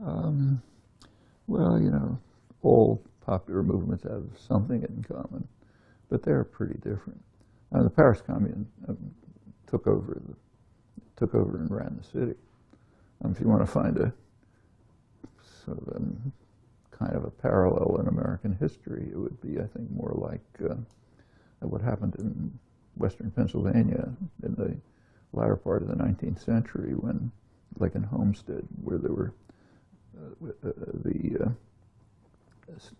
Um, well, all popular movements have something in common, but they're pretty different. The Paris Commune took over and ran the city. If you want to find a sort of kind of a parallel in American history, it would be, I think, more like what happened in Western Pennsylvania in the latter part of the 19th century, when, like in Homestead, where there were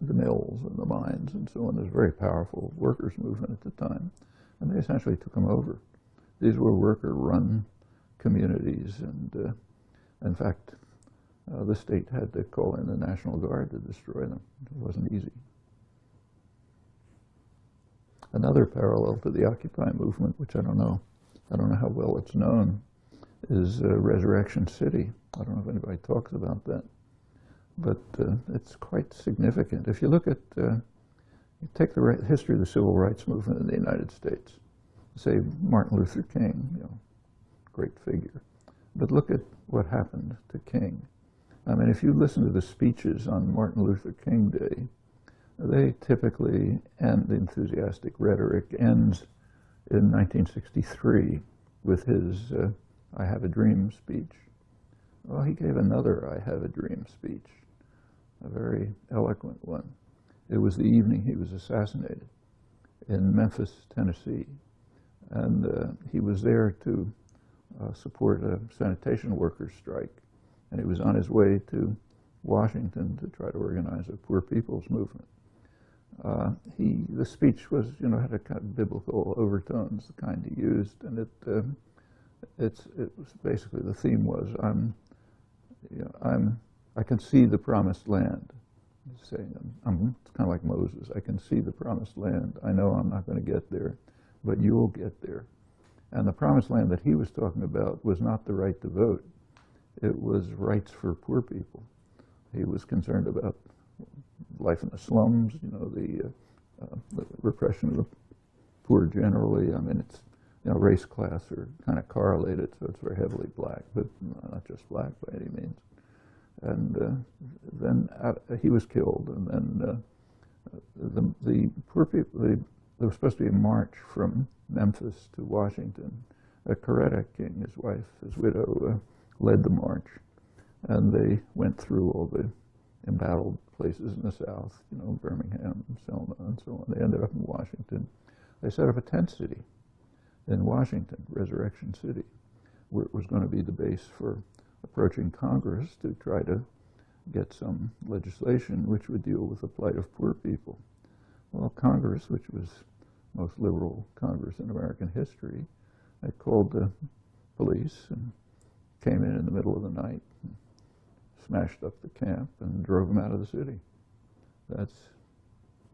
the mills and the mines and so on. There's a very powerful workers' movement at the time, and they essentially took them over. These were worker-run communities, and in fact, the state had to call in the National Guard to destroy them. It wasn't easy. Another parallel to the Occupy movement, which I don't know how well it's known, is Resurrection City. I don't know if anybody talks about that, but it's quite significant. If you look at, you take the history of the civil rights movement in the United States, say Martin Luther King, great figure, but look at what happened to King. I mean, if you listen to the speeches on Martin Luther King Day, they typically end, the enthusiastic rhetoric ends in 1963 with his I Have a Dream speech. Well, he gave another I Have a Dream speech, a very eloquent one. It was the evening he was assassinated in Memphis, Tennessee. And he was there to support a sanitation workers' strike. And he was on his way to Washington to try to organize a poor people's movement. The speech was, had a kind of biblical overtones, the kind he used, and it was basically, the theme was, I can see the promised land. He's saying, it's kind of like Moses. I can see the promised land. I know I'm not going to get there, but you will get there. And the promised land that he was talking about was not the right to vote. It was rights for poor people. He was concerned about life in the slums, the repression of the poor generally. I mean, it's, race, class are kind of correlated, so it's very heavily black, but not just black by any means. And then he was killed, and then the poor people, there was supposed to be a march from Memphis to Washington. Coretta King, his wife, his widow, led the march, and they went through all the embattled places in the South, Birmingham and Selma and so on. They ended up in Washington. They set up a tent city in Washington, Resurrection City, where it was going to be the base for approaching Congress to try to get some legislation which would deal with the plight of poor people. Well, Congress, which was the most liberal Congress in American history, they called the police and came in the middle of the night, and smashed up the camp, and drove them out of the city. That's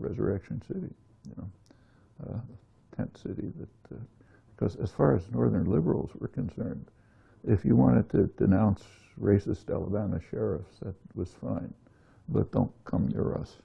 Resurrection City, tent city. That because as far as Northern liberals were concerned, if you wanted to denounce racist Alabama sheriffs, that was fine, but don't come near us.